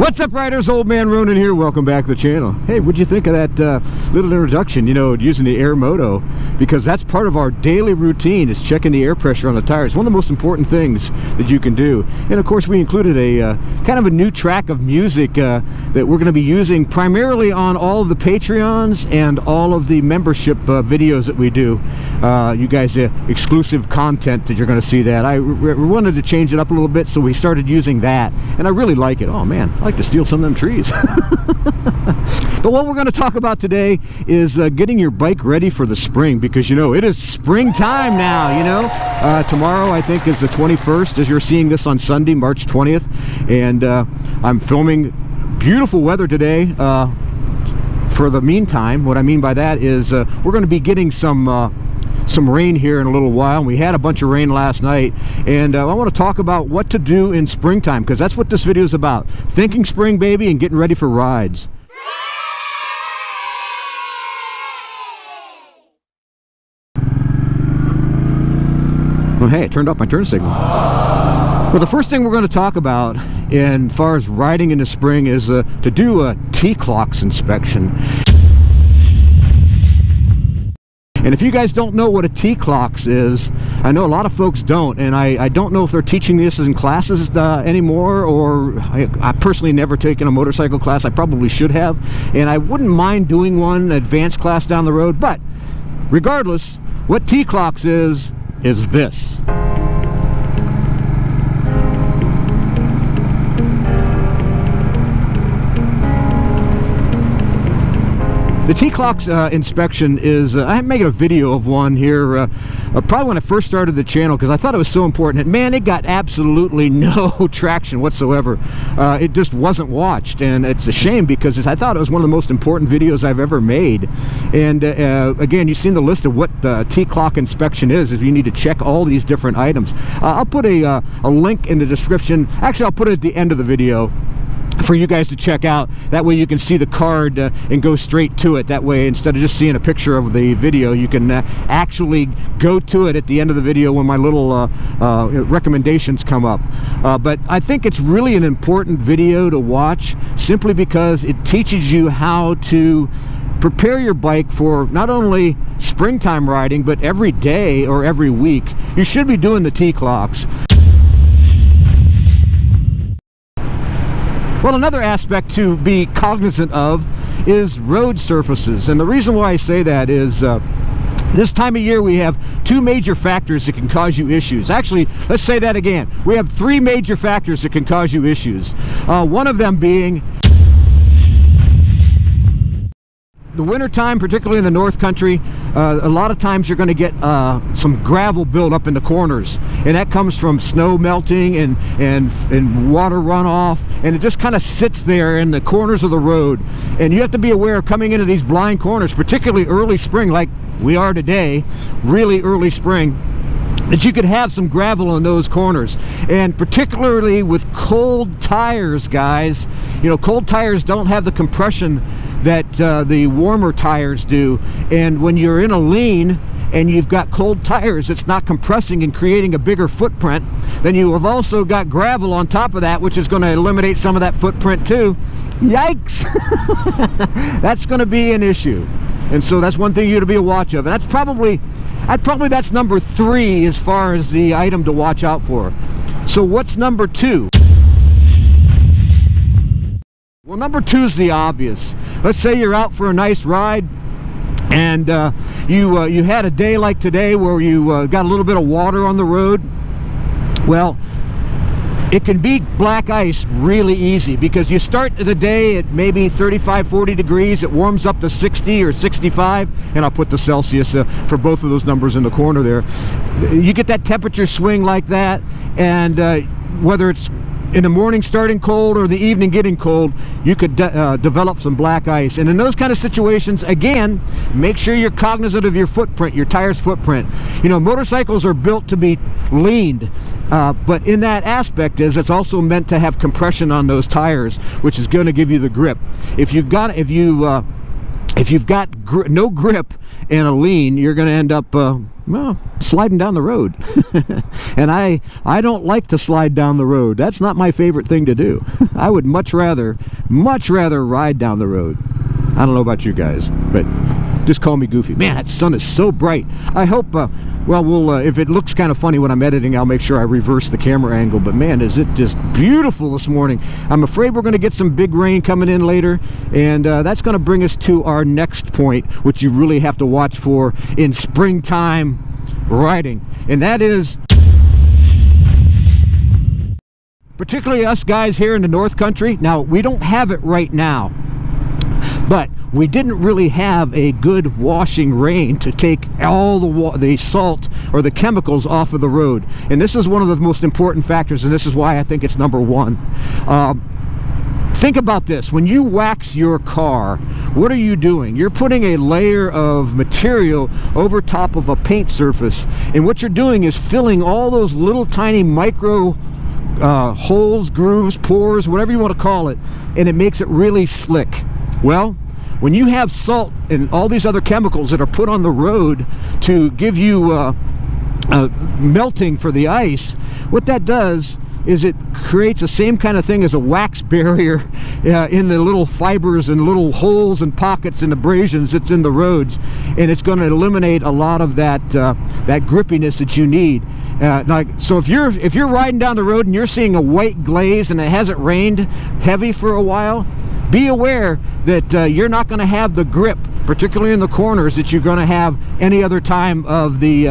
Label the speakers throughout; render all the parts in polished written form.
Speaker 1: What's up, riders? Old Man Ronin here. Welcome back to the channel. Hey, what'd you think of that little introduction, you know, using the Air Moto? Because that's part of our daily routine, is checking the air pressure on the tires. One of the most important things that you can do. And of course, we included a kind of a new track of music that we're going to be using primarily on all of the Patreons and all of the membership videos that we do. You guys, exclusive content that you're going to see that. I wanted to change it up a little bit, so we started using that. And I really like it. Oh man, I like to steal some of them trees. But what we're going to talk about today is getting your bike ready for the spring, because you know it is springtime now. You know, tomorrow I think is the 21st, as you're seeing this on Sunday, March 20th, and I'm filming beautiful weather today. For the meantime, what I mean by that is we're going to be getting some rain here in a little while. We had a bunch of rain last night, and I want to talk about what to do in springtime, because that's what this video is about. Thinking spring, baby, and getting ready for rides. Well, hey, I turned off my turn signal. Well, the first thing we're going to talk about as far as riding in the spring is to do a T-clocks inspection. And if you guys don't know what a T-clocks is, I know a lot of folks don't, and I don't know if they're teaching this in classes anymore, or I personally never taken a motorcycle class. I probably should have, and I wouldn't mind doing one advanced class down the road. But regardless, what T-clocks is this. The T-clocks inspection is, I'm making a video of one here, probably when I first started the channel, because I thought it was so important. And man, it got absolutely no traction whatsoever. It just wasn't watched, and it's a shame, because I thought it was one of the most important videos I've ever made. And again, you've seen the list of what T-clock inspection is you need to check all these different items. I'll put a link in the description. Actually, I'll put it at the end of the video for you guys to check out. That way you can see the card and go straight to it. That way, instead of just seeing a picture of the video, you can actually go to it at the end of the video when my little recommendations come up. But I think it's really an important video to watch, simply because it teaches you how to prepare your bike for not only springtime riding, but every day or every week. You should be doing the T-clocks. Well, another aspect to be cognizant of is road surfaces. And the reason why I say that is this time of year we have two major factors that can cause you issues. Actually, let's say that again. We have three major factors that can cause you issues. One of them being the winter time, particularly in the North Country. A lot of times you're going to get some gravel build up in the corners, and that comes from snow melting and water runoff, and it just kind of sits there in the corners of the road. And you have to be aware of coming into these blind corners, particularly early spring like we are today, really early spring, that you could have some gravel in those corners. And particularly with cold tires, guys, you know, cold tires don't have the compression that the warmer tires do. And when you're in a lean and you've got cold tires, it's not compressing and creating a bigger footprint. Then you have also got gravel on top of that, which is going to eliminate some of that footprint too. Yikes! That's going to be an issue. And so that's one thing you got to be a watch of. And that's probably that's number 3 as far as the item to watch out for. So what's number 2? Well, number 2 is the obvious. Let's say you're out for a nice ride, and you had a day like today where you got a little bit of water on the road. Well, it can be black ice really easy, because you start the day at maybe 35-40 degrees, it warms up to 60 or 65, and I'll put the Celsius for both of those numbers in the corner there. You get that temperature swing like that, and whether it's in the morning starting cold or the evening getting cold, you could develop some black ice. And in those kind of situations, again, make sure you're cognizant of your footprint, your tire's footprint. You know, motorcycles are built to be leaned, but in that aspect is it's also meant to have compression on those tires, which is going to give you the grip. If you if you've got no grip and a lean, you're going to end up well, sliding down the road. And I don't like to slide down the road. That's not my favorite thing to do. I would much rather ride down the road. I don't know about you guys, but just call me goofy. Man, that sun is so bright. I hope well, we'll if it looks kind of funny when I'm editing, I'll make sure I reverse the camera angle. But man, is it just beautiful this morning. I'm afraid we're going to get some big rain coming in later, and that's going to bring us to our next point, which you really have to watch for in springtime riding, and that is, particularly us guys here in the North Country. Now, we don't have it right now, but we didn't really have a good washing rain to take all the salt or the chemicals off of the road. And this is one of the most important factors, and this is why I think it's number one. Think about this. When you wax your car, what are you doing? You're putting a layer of material over top of a paint surface, and what you're doing is filling all those little tiny micro holes, grooves, pores, whatever you want to call it, and it makes it really slick. Well, when you have salt and all these other chemicals that are put on the road to give you melting for the ice, what that does is it creates the same kind of thing as a wax barrier in the little fibers and little holes and pockets and abrasions that's in the roads, and it's going to eliminate a lot of that that grippiness that you need. So if you're riding down the road and you're seeing a white glaze and it hasn't rained heavy for a while, be aware that you're not going to have the grip, particularly in the corners, that you're going to have any other time of the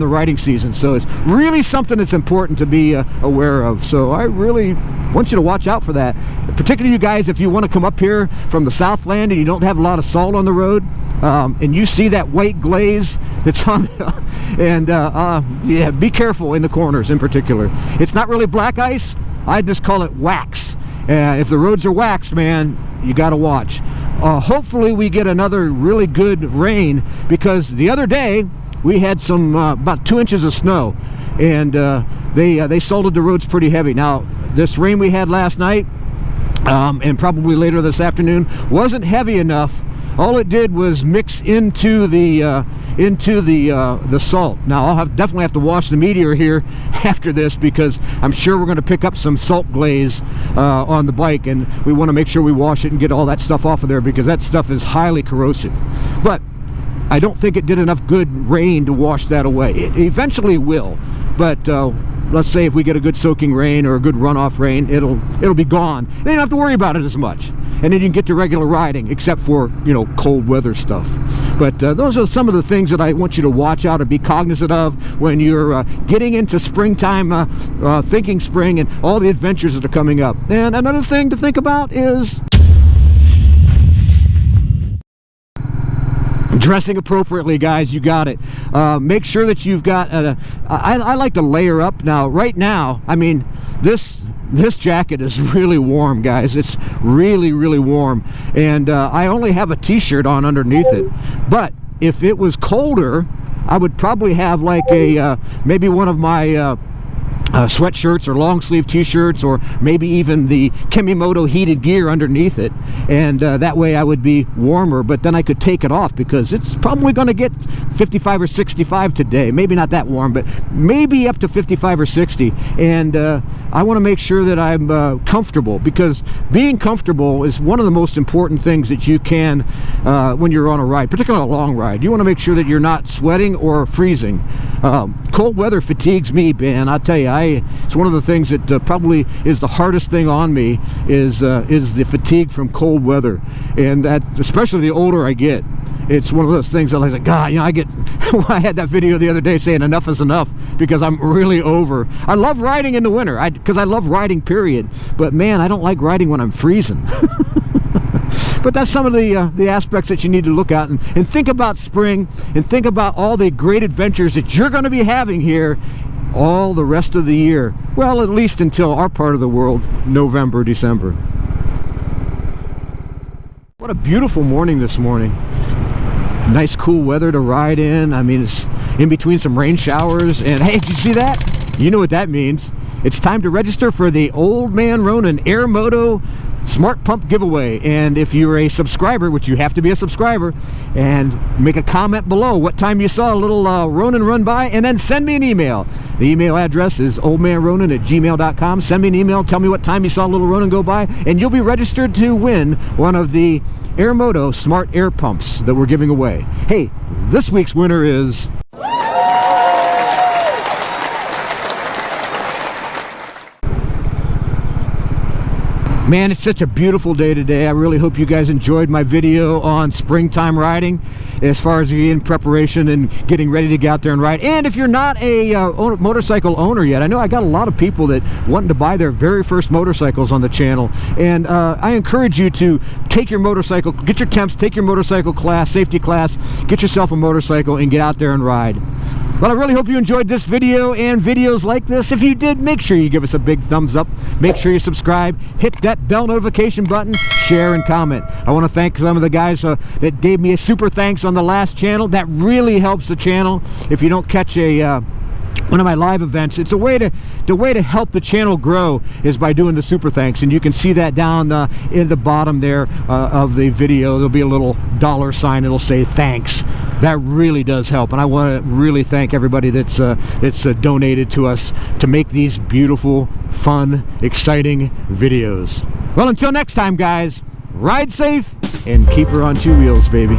Speaker 1: riding season. So it's really something that's important to be aware of. So I really want you to watch out for that, particularly you guys, if you want to come up here from the Southland and you don't have a lot of salt on the road, and you see that white glaze that's on and yeah, be careful in the corners in particular. It's not really black ice, I just call it wax. If the roads are waxed, man, you got to watch. Hopefully we get another really good rain, because the other day we had some about 2 inches of snow, and they salted the roads pretty heavy. Now, this rain we had last night and probably later this afternoon wasn't heavy enough. All it did was mix into the salt. Now I'll definitely have to wash the Meteor here after this, because I'm sure we're going to pick up some salt glaze on the bike, and we want to make sure we wash it and get all that stuff off of there, because that stuff is highly corrosive. But I don't think it did enough good rain to wash that away. It eventually will, but let's say if we get a good soaking rain or a good runoff rain, it'll be gone. Then you don't have to worry about it as much, and then you can get to regular riding, except for, you know, cold weather stuff. But those are some of the things that I want you to watch out and be cognizant of when you're getting into springtime, thinking spring and all the adventures that are coming up. And another thing to think about is dressing appropriately, guys. You got it. Make sure that you've got I like to layer up. Now, right now, I mean, this jacket is really warm, guys. It's really, really warm, and I only have a t-shirt on underneath it. But if it was colder, I would probably have like a maybe one of my sweatshirts or long sleeve t-shirts, or maybe even the Kimimoto heated gear underneath it, and that way I would be warmer. But then I could take it off, because it's probably going to get 55 or 65 today. Maybe not that warm, but maybe up to 55 or 60. And I want to make sure that I'm comfortable, because being comfortable is one of the most important things that you can when you're on a ride, particularly a long ride. You want to make sure that you're not sweating or freezing. Cold weather fatigues me, man. I'll tell you, it's one of the things that probably is the hardest thing on me, is the fatigue from cold weather. And that, especially the older I get, it's one of those things that, like, God, you know, I had that video the other day saying enough is enough, because I'm really over. I love riding in the winter, because I love riding, period. But man, I don't like riding when I'm freezing. But that's some of the aspects that you need to look at, and think about spring, and think about all the great adventures that you're going to be having here all the rest of the year. Well, at least until our part of the world, November, December. What a beautiful morning this morning. Nice cool weather to ride in. I mean, it's in between some rain showers, and hey, did you see that? You know what that means. It's time to register for the Old Man Ronin Air Moto smart pump giveaway. And if you're a subscriber, which you have to be a subscriber, and make a comment below what time you saw a little Ronin run by, and then send me an email. The email address is oldmanronin@gmail.com. Send me an email, tell me what time you saw a little Ronin go by, and you'll be registered to win one of the Airmoto smart air pumps that we're giving away. Hey, this week's winner is... Man, it's such a beautiful day today. I really hope you guys enjoyed my video on springtime riding, as far as in preparation and getting ready to get out there and ride. And if you're not a motorcycle owner yet, I know I got a lot of people that wanting to buy their very first motorcycles on the channel, and I encourage you to take your motorcycle, get your temps, take your motorcycle class, safety class, get yourself a motorcycle and get out there and ride. Well, I really hope you enjoyed this video and videos like this. If you did, make sure you give us a big thumbs up. Make sure you subscribe, hit that bell notification button, share and comment. I want to thank some of the guys that gave me a super thanks on the last channel. That really helps the channel. If you don't catch one of my live events, it's the way to help the channel grow is by doing the super thanks, and you can see that down in the bottom there of the video. There'll be a little dollar sign. It'll say thanks. That really does help, and I want to really thank everybody that's donated to us to make these beautiful, fun, exciting videos. Well, until next time, guys, ride safe and keep her on two wheels, baby.